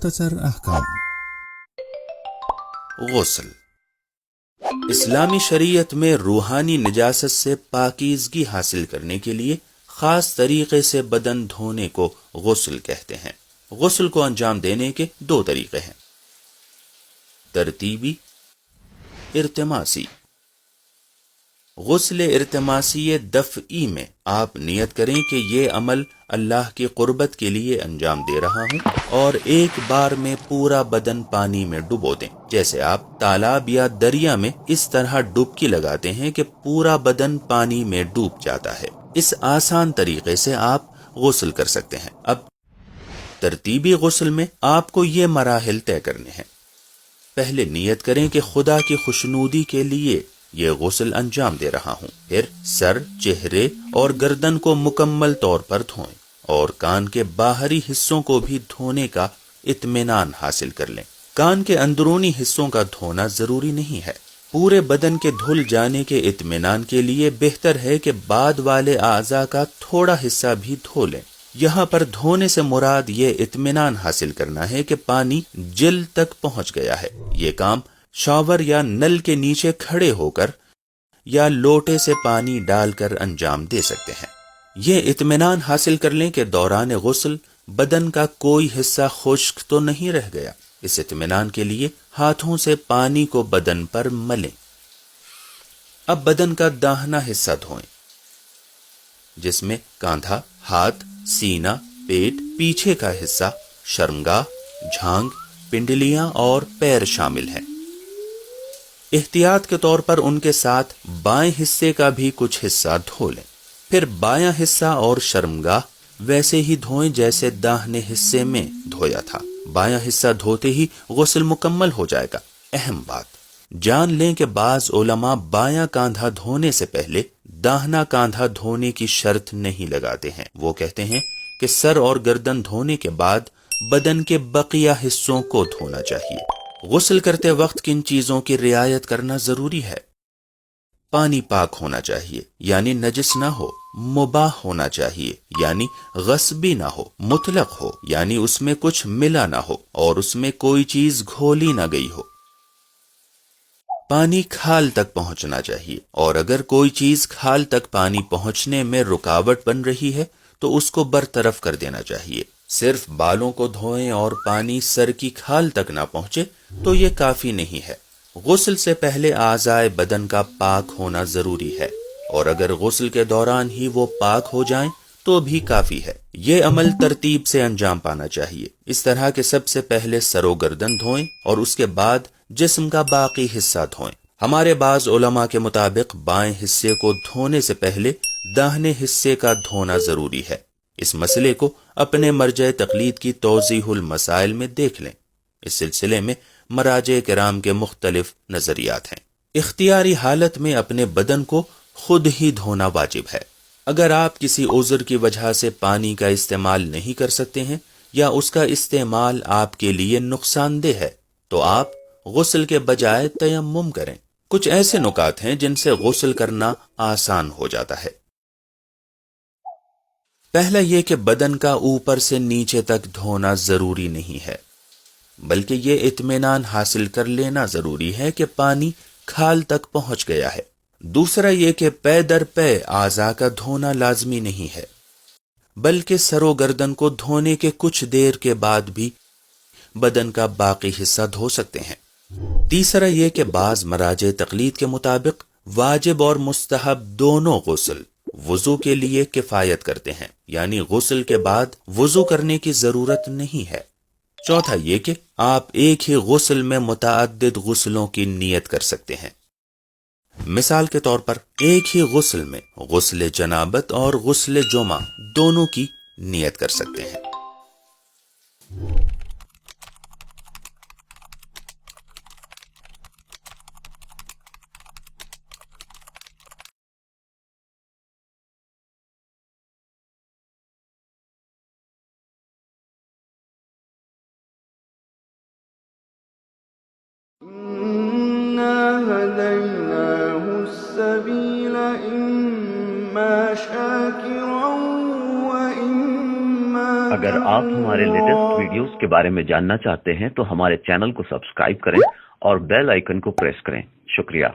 مختصر احکام۔ غسل اسلامی شریعت میں روحانی نجاست سے پاکیزگی حاصل کرنے کے لیے خاص طریقے سے بدن دھونے کو غسل کہتے ہیں۔ غسل کو انجام دینے کے دو طریقے ہیں، ترتیبی، ارتماسی۔ غسل ارتماسی دفعی میں آپ نیت کریں کہ یہ عمل اللہ کی قربت کے لیے انجام دے رہا ہوں اور ایک بار میں پورا بدن پانی میں ڈبو دیں، جیسے آپ تالاب یا دریا میں اس طرح ڈبکی لگاتے ہیں کہ پورا بدن پانی میں ڈوب جاتا ہے۔ اس آسان طریقے سے آپ غسل کر سکتے ہیں۔ اب ترتیبی غسل میں آپ کو یہ مراحل طے کرنے ہیں۔ پہلے نیت کریں کہ خدا کی خوشنودی کے لیے یہ غسل انجام دے رہا ہوں، پھر سر، چہرے اور گردن کو مکمل طور پر دھوئیں اور کان کے باہری حصوں کو بھی دھونے کا اطمینان حاصل کر لیں۔ کان کے اندرونی حصوں کا دھونا ضروری نہیں ہے۔ پورے بدن کے دھل جانے کے اطمینان کے لیے بہتر ہے کہ بعد والے اعضاء کا تھوڑا حصہ بھی دھو لیں۔ یہاں پر دھونے سے مراد یہ اطمینان حاصل کرنا ہے کہ پانی جلد تک پہنچ گیا ہے۔ یہ کام شاور یا نل کے نیچے کھڑے ہو کر یا لوٹے سے پانی ڈال کر انجام دے سکتے ہیں۔ یہ اطمینان حاصل کر لیں کہ دوران غسل بدن کا کوئی حصہ خشک تو نہیں رہ گیا۔ اس اطمینان کے لیے ہاتھوں سے پانی کو بدن پر ملیں۔ اب بدن کا داہنا حصہ دھوئیں، جس میں کاندھا، ہاتھ، سینہ، پیٹ، پیچھے کا حصہ، شرمگاہ، جھانگ، پنڈلیاں اور پیر شامل ہیں۔ احتیاط کے طور پر ان کے ساتھ بائیں حصے کا بھی کچھ حصہ دھو لیں۔ پھر بایاں حصہ اور شرمگاہ ویسے ہی دھوئیں جیسے داہنے حصے میں دھویا تھا۔ بایاں حصہ دھوتے ہی غسل مکمل ہو جائے گا۔ اہم بات جان لیں کہ بعض علماء بایاں کاندھا دھونے سے پہلے داہنا کاندھا دھونے کی شرط نہیں لگاتے ہیں۔ وہ کہتے ہیں کہ سر اور گردن دھونے کے بعد بدن کے بقیہ حصوں کو دھونا چاہیے۔ غسل کرتے وقت کن چیزوں کی رعایت کرنا ضروری ہے؟ پانی پاک ہونا چاہیے، یعنی نجس نہ ہو، مباح ہونا چاہیے، یعنی غصبی نہ ہو، مطلق ہو، یعنی اس میں کچھ ملا نہ ہو اور اس میں کوئی چیز گھولی نہ گئی ہو۔ پانی کھال تک پہنچنا چاہیے، اور اگر کوئی چیز کھال تک پانی پہنچنے میں رکاوٹ بن رہی ہے تو اس کو برطرف کر دینا چاہیے۔ صرف بالوں کو دھوئیں اور پانی سر کی کھال تک نہ پہنچے تو یہ کافی نہیں ہے۔ غسل سے پہلے اعضاء بدن کا پاک ہونا ضروری ہے، اور اگر غسل کے دوران ہی وہ پاک ہو جائیں تو بھی کافی ہے۔ یہ عمل ترتیب سے انجام پانا چاہیے، اس طرح کہ سب سے پہلے سر و گردن دھوئیں اور اس کے بعد جسم کا باقی حصہ دھوئیں۔ ہمارے بعض علماء کے مطابق بائیں حصے کو دھونے سے پہلے داہنے حصے کا دھونا ضروری ہے۔ اس مسئلے کو اپنے مرجع تقلید کی توضیح المسائل میں دیکھ لیں۔ اس سلسلے میں مراجع کرام کے مختلف نظریات ہیں۔ اختیاری حالت میں اپنے بدن کو خود ہی دھونا واجب ہے۔ اگر آپ کسی عذر کی وجہ سے پانی کا استعمال نہیں کر سکتے ہیں یا اس کا استعمال آپ کے لیے نقصان دہ ہے تو آپ غسل کے بجائے تیمم کریں۔ کچھ ایسے نکات ہیں جن سے غسل کرنا آسان ہو جاتا ہے۔ پہلا یہ کہ بدن کا اوپر سے نیچے تک دھونا ضروری نہیں ہے، بلکہ یہ اطمینان حاصل کر لینا ضروری ہے کہ پانی کھال تک پہنچ گیا ہے۔ دوسرا یہ کہ پے در پے اعضاء کا دھونا لازمی نہیں ہے، بلکہ سر و گردن کو دھونے کے کچھ دیر کے بعد بھی بدن کا باقی حصہ دھو سکتے ہیں۔ تیسرا یہ کہ بعض مراجع تقلید کے مطابق واجب اور مستحب دونوں غسل وضو کے لیے کفایت کرتے ہیں، یعنی غسل کے بعد وضو کرنے کی ضرورت نہیں ہے۔ چوتھا یہ کہ آپ ایک ہی غسل میں متعدد غسلوں کی نیت کر سکتے ہیں۔ مثال کے طور پر ایک ہی غسل میں غسل جنابت اور غسل جمعہ دونوں کی نیت کر سکتے ہیں۔ هديناه السبيل إما شاكرا وإما اگر آپ ہمارے لیٹسٹ ویڈیوز کے بارے میں جاننا چاہتے ہیں تو ہمارے چینل کو سبسکرائب کریں اور بیل آئیکن کو پریس کریں۔ شکریہ۔